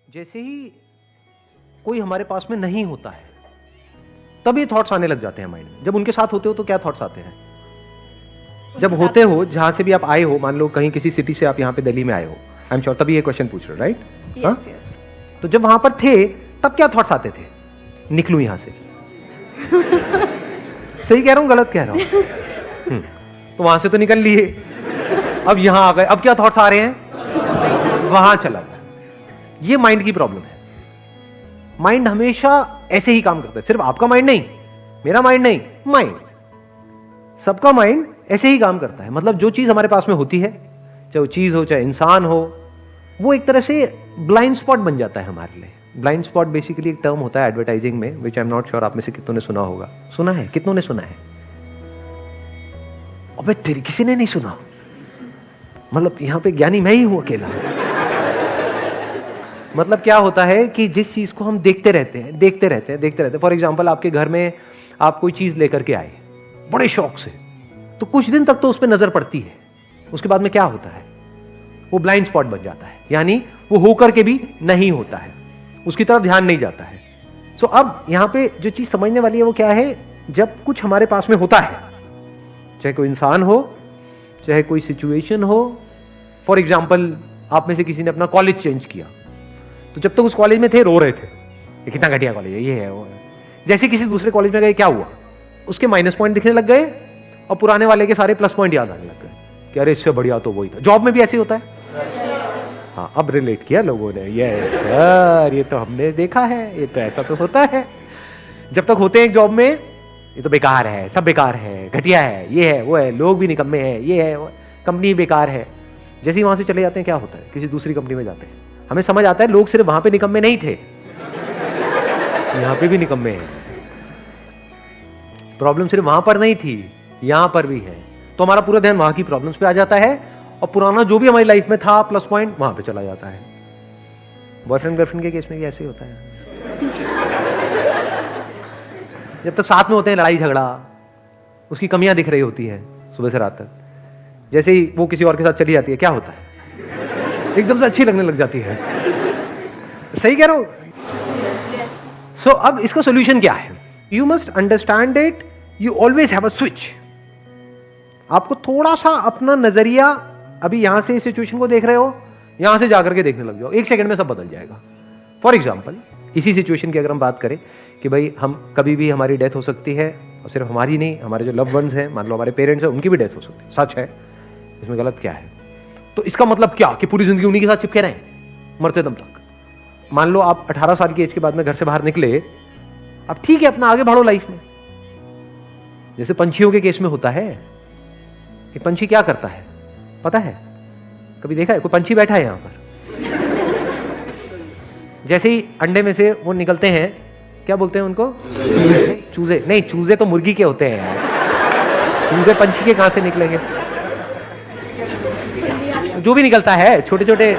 जैसे ही कोई हमारे पास में नहीं होता है तब ये थॉट्स आने लग जाते हैं माइंड में। जब उनके साथ होते हो तो क्या थॉट्स आते हैं? जब होते हो, जहां से भी आप आए हो, मान लो कहीं किसी सिटी से आप यहाँ पे दिल्ली में आए हो, आई एम श्योर तभी ये क्वेश्चन पूछ रहे हो, राइट? Yes yes. तो जब वहां पर थे तब क्या थॉट्स आते थे? निकलूं यहां से। सही कह रहा हूं, गलत कह रहा हूं? तो वहां से तो निकल लिए, अब यहां आ गए, अब क्या थॉट्स आ रहे हैं? वहां चला गया। ये माइंड की प्रॉब्लम है। माइंड हमेशा ऐसे ही काम करता है। सिर्फ आपका माइंड नहीं, मेरा माइंड नहीं, माइंड, सबका माइंड ऐसे ही काम करता है। मतलब जो चीज हमारे पास में होती है, चाहे वो चीज हो चाहे इंसान हो, वो एक तरह से ब्लाइंड स्पॉट बन जाता है हमारे लिए। ब्लाइंड स्पॉट बेसिकली एक टर्म होता है एडवर्टाइजिंग में, विच आई एम नॉट श्योर आप में से कितनों ने सुना होगा। सुना है? कितनों ने सुना है? अबे तेरी किसी ने नहीं सुना? मतलब यहां पे ज्ञानी मैं ही हूं अकेला। मतलब क्या होता है कि जिस चीज को हम देखते रहते हैं। फॉर एग्जाम्पल, आपके घर में आप कोई चीज लेकर के आए बड़े शौक से, तो कुछ दिन तक तो उस पर नजर पड़ती है, उसके बाद में क्या होता है? वो ब्लाइंड स्पॉट बन जाता है, यानी वो होकर के भी नहीं होता है, उसकी तरफ ध्यान नहीं जाता है। सो अब यहां पे जो चीज समझने वाली है वो क्या है? जब कुछ हमारे पास में होता है, चाहे कोई इंसान हो, चाहे कोई सिचुएशन हो। फॉर एग्जाम्पल, आप में से किसी ने अपना कॉलेज चेंज किया, तो जब तक उस कॉलेज में थे रो रहे थे, ये कितना घटिया कॉलेज है, ये है वो है। जैसे किसी दूसरे कॉलेज में गए, क्या हुआ? उसके माइनस पॉइंट दिखने लग गए और पुराने वाले के सारे प्लस पॉइंट याद आने लग गए कि अरे इससे बढ़िया तो वही था। जॉब में भी ऐसे होता है। हाँ, अब रिलेट किया लोगों ने, ये तो हमने देखा है, ये तो ऐसा तो होता है। जब तक होते हैं एक जॉब में, ये तो बेकार है, सब बेकार है, घटिया है, ये है वो है, लोग भी निकम्मे हैं, ये है वो, कंपनी बेकार है। जैसे ही वहां से चले जाते हैं, क्या होता है? किसी दूसरी कंपनी में जाते हैं, हमें समझ आता है लोग सिर्फ वहां पे निकम्मे नहीं थे, यहां पे भी निकम्मे हैं। प्रॉब्लम सिर्फ वहां पर नहीं थी, यहां पर भी है। तो हमारा पूरा ध्यान वहां की प्रॉब्लम्स पे आ जाता है और पुराना जो भी हमारी लाइफ में था प्लस पॉइंट, वहां पे चला जाता है। बॉयफ्रेंड गर्लफ्रेंड के केस में भी ऐसे ही होता है। जब तक साथ में होते हैं, लड़ाई झगड़ा, उसकी कमियां दिख रही होती है सुबह से रात तक। जैसे ही वो किसी और के साथ चली जाती है, क्या होता है? एकदम से अच्छी लगने लग जाती है। सही कह रहा हूं? सो अब इसका सोल्यूशन क्या है? You must understand it, you always have a switch. आपको थोड़ा सा अपना नजरिया, अभी यहां से इस सिचुएशन को देख रहे हो, यहां से जाकर के देखने लग जाओ, एक सेकंड में सब बदल जाएगा। फॉर एग्जाम्पल, इसी सिचुएशन की अगर हम बात करें कि भाई हम कभी भी हमारी डेथ हो सकती है, और सिर्फ हमारी नहीं, हमारे जो लव्ड वंस हैं, मान लो हमारे पेरेंट्स हैं, उनकी भी डेथ हो सकती है। सच है, इसमें गलत क्या है? तो इसका मतलब क्या कि पूरी जिंदगी उन्हीं के साथ चिपके रहें मरते दम तक? मान लो आप 18 साल की एज के बाद में घर से बाहर निकले, अब ठीक है, अपना आगे बढ़ो लाइफ में। जैसे पंछियों के केस में होता है, एक पंछी क्या करता है पता है? कभी देखा है? कोई पंछी बैठा है यहां पर, जैसे ही अंडे में से वो निकलते हैं, क्या बोलते हैं उनको? चूजे। नहीं, चूजे तो मुर्गी के होते हैं यार, चूजे पंछी के कहां से निकलेंगे? जो भी निकलता है, छोटे छोटे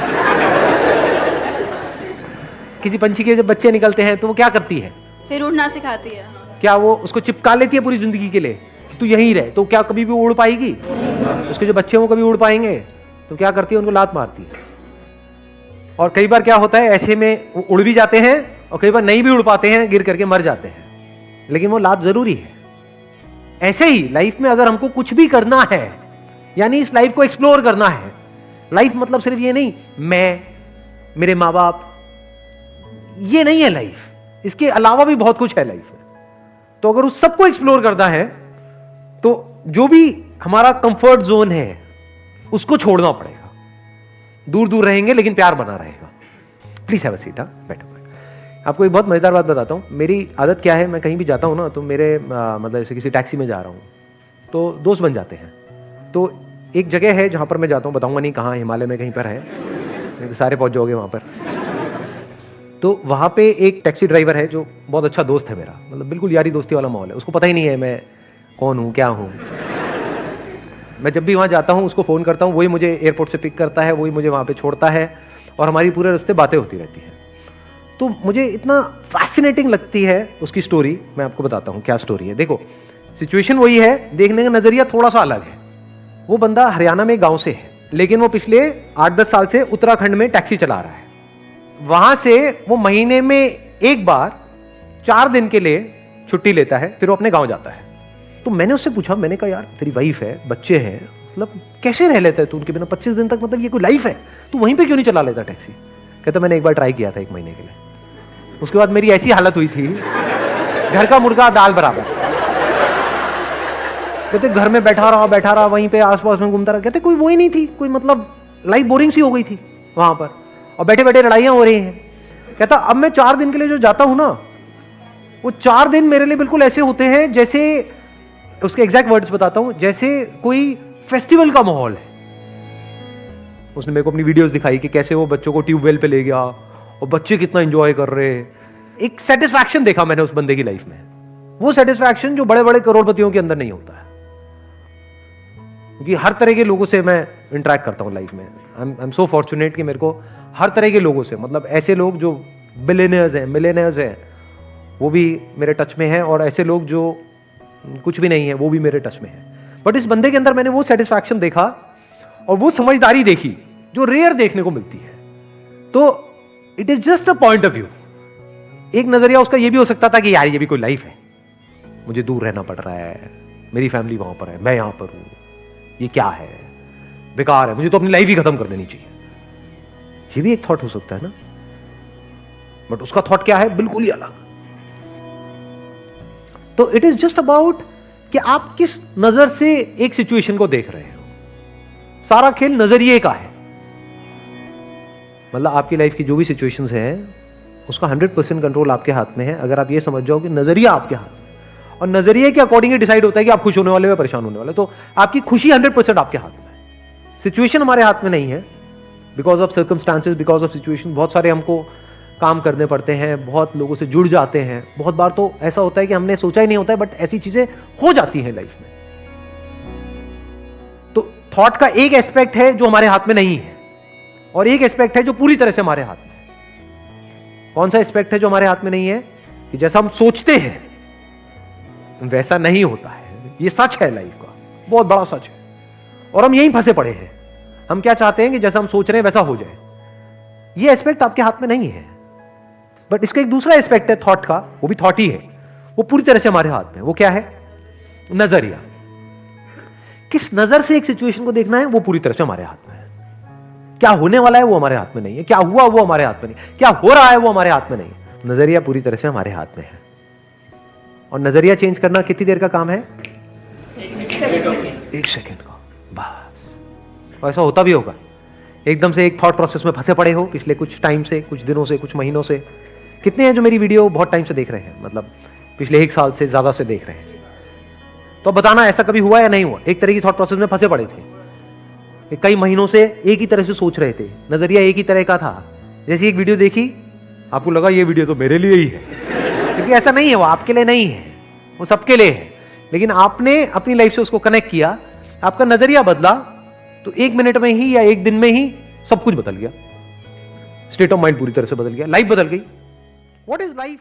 किसी पंछी के जब बच्चे निकलते हैं तो वो क्या करती है? फिर उड़ना सिखाती है। क्या वो उसको चिपका लेती है पूरी जिंदगी के लिए कि तू यहीं रहे? तो क्या कभी भी उड़ पाएगी? उसके जो बच्चे हैं वो कभी उड़ पाएंगे? तो क्या करती है? उनको लात मारती है। और कई बार क्या होता है, ऐसे में वो उड़ भी जाते हैं और कई बार नहीं भी उड़ पाते हैं, गिर करके मर जाते हैं, लेकिन वो लात जरूरी है। ऐसे ही लाइफ में अगर हमको कुछ भी करना है, यानी इस लाइफ को एक्सप्लोर करना है, लाइफ मतलब सिर्फ ये नहीं मैं, मेरे माँ बाप, ये नहीं है लाइफ, इसके अलावा भी बहुत कुछ है लाइफ में। तो अगर उस सबको एक्सप्लोर करना है तो जो भी हमारा कंफर्ट जोन है उसको छोड़ना पड़ेगा। दूर दूर रहेंगे लेकिन प्यार बना रहेगा। Please have a seat. बैठो। आपको एक बहुत मजेदार बात बताता हूं। मेरी आदत क्या है, मैं कहीं भी जाता हूं ना, तो मेरे मतलब जैसे किसी टैक्सी में जा रहा हूं तो दोस्त बन जाते हैं। तो एक जगह है जहां पर मैं जाता हूं, बताऊंगा नहीं कहां, हिमालय में कहीं पर है, तो सारे पहुंच जाओगे वहां पर। तो वहां पे एक टैक्सी ड्राइवर है जो बहुत अच्छा दोस्त है मेरा, मतलब बिल्कुल यारी दोस्ती वाला माहौल है। उसको पता ही नहीं है मैं कौन हूं, क्या हूं। मैं जब भी वहां जाता हूं उसको फोन करता हूं, वही मुझे एयरपोर्ट से पिक करता है, वही मुझे वहां पे छोड़ता है और हमारी पूरे रास्ते बातें होती रहती हैं। तो मुझे इतना फैसिनेटिंग लगती है उसकी स्टोरी। मैं आपको बताता हूं क्या स्टोरी है। देखो, सिचुएशन वही है, देखने का नजरिया थोड़ा सा अलग है। वो बंदा हरियाणा में गांव से है, लेकिन वो पिछले 8-10 साल से उत्तराखंड में टैक्सी चला रहा है। वहां से वो महीने में एक बार 4 दिन के लिए छुट्टी लेता है, फिर वो अपने गांव जाता है। तो मैंने उससे पूछा, मैंने कहा यार तेरी वाइफ है, बच्चे हैं, मतलब कैसे रह लेता है तू उनके बिना 25 दिन तक, मतलब ये कोई लाइफ है? तू वहीं पे क्यों नहीं चला लेता टैक्सी? कहता मैंने एक बार ट्राई किया था 1 महीने के लिए, उसके बाद मेरी ऐसी हालत हुई थी, घर का मुर्गा दाल बराबर। कहते घर में बैठा रहा वहीं पे आसपास में घूमता रहा। कहते कोई वो ही नहीं थी, कोई मतलब लाइफ बोरिंग सी हो गई थी वहां पर, और बैठे बैठे लड़ाइयां हो रही हैं। कहता अब मैं 4 दिन के लिए जो जाता हूं ना, वो 4 दिन मेरे लिए बिल्कुल ऐसे होते हैं जैसे, उसके एग्जैक्ट वर्ड्स बताता हूं, जैसे कोई फेस्टिवल का माहौल है। उसने मेरे को अपनी वीडियोस दिखाई कि कैसे वो बच्चों को ट्यूबवेल पे ले गया और बच्चे कितना एंजॉय कर रहे हैं। एक सेटिस्फैक्शन देखा मैंने उस बंदे की लाइफ में, वो सेटिस्फैक्शन जो बड़े बड़े करोड़पतियों के अंदर नहीं होता है। क्योंकि हर तरह के लोगों से मैं इंटरेक्ट करता हूं लाइफ में। आई एम सो फॉर्चुनेट कि मेरे को हर तरह के लोगों से, मतलब ऐसे लोग जो बिलियनियर्स हैं, मिलियनियर्स हैं, वो भी मेरे टच में हैं, और ऐसे लोग जो कुछ भी नहीं है वो भी मेरे टच में है। बट इस बंदे के अंदर मैंने वो सेटिस्फैक्शन देखा और वो समझदारी देखी जो रेयर देखने को मिलती है। तो it is just a point of view. एक नजरिया उसका ये भी हो सकता था कि यार ये भी कोई लाइफ है, मुझे दूर रहना पड़ रहा है, मेरी फैमिली वहां पर है, मैं यहां पर हूं, ये क्या है, बेकार है, मुझे तो अपनी लाइफ ही खत्म कर देनी चाहिए। ये भी एक थॉट हो सकता है ना। बट उसका थॉट क्या है, बिल्कुल ही अलग। तो इट इज जस्ट अबाउट कि आप किस नजर से एक सिचुएशन को देख रहे हो। सारा खेल नजरिए का है। मतलब आपकी लाइफ की जो भी सिचुएशंस हैं, उसका 100% कंट्रोल आपके हाथ में है, अगर आप ये समझ जाओ कि नजरिया आपके हाथ में, और नजरिए के अकॉर्डिंग डिसाइड होता है कि आप खुश होने वाले हो या परेशान होने वाले। तो आपकी खुशी 100% आपके हाथ में है। सिचुएशन हमारे हाथ में नहीं है। Because of circumstances, because of situation, बहुत सारे हमको काम करने पड़ते हैं, बहुत लोगों से जुड़ जाते हैं। बहुत बार तो ऐसा होता है कि हमने सोचा ही नहीं होता है, बट ऐसी चीजें हो जाती हैं लाइफ में। तो थॉट का एक एस्पेक्ट है जो हमारे हाथ में नहीं है, और एक एस्पेक्ट है जो पूरी तरह से हमारे हाथ में है। कौन सा एस्पेक्ट है जो हमारे हाथ में नहीं है? कि जैसा हम सोचते हैं वैसा नहीं होता है। ये सच है, लाइफ का बहुत बड़ा सच है, और हम यहीं फंसे पड़े हैं। हम क्या चाहते हैं कि जैसा हम सोच रहे हैं वैसा हो जाए। ये एस्पेक्ट आपके हाथ में नहीं है। बट इसका एक दूसरा एस्पेक्ट है थॉट का, वो भी थॉट ही है, वो पूरी तरह से हमारे हाथ में। वो क्या है? नजरिया। किस नजर से एक सिचुएशन को देखना है, वो पूरी तरह से हमारे हाथ में है। क्या होने वाला है वो हमारे हाथ में नहीं है, क्या हुआ वो हमारे हाथ में नहीं, क्या हो रहा है वो हमारे हाथ में नहीं है। नजरिया पूरी तरह से हमारे हाथ में है। और नजरिया चेंज करना कितनी देर का काम है? 1 सेकेंड का, बस। और ऐसा होता भी होगा, एकदम से एक थॉट प्रोसेस में फंसे पड़े हो पिछले कुछ टाइम से, कुछ दिनों से, कुछ महीनों से। कितने हैं जो मेरी वीडियो बहुत टाइम से देख रहे हैं, मतलब पिछले 1 साल से ज्यादा से देख रहे हैं? तो बताना ऐसा कभी हुआ या नहीं हुआ? एक तरह की थॉट प्रोसेस में फंसे पड़े थे कि कई महीनों से एक ही तरह से सोच रहे थे, नजरिया एक ही तरह का था। जैसे एक वीडियो देखी, आपको लगा ये वीडियो तो मेरे लिए ही है, क्योंकि ऐसा नहीं है, वो आपके लिए नहीं है, वो सबके लिए है। लेकिन आपने अपनी लाइफ से उसको कनेक्ट किया, आपका नजरिया बदला, तो 1 मिनट में ही या 1 दिन में ही सब कुछ बदल गया। स्टेट ऑफ माइंड पूरी तरह से बदल गया, लाइफ बदल गई। What is life?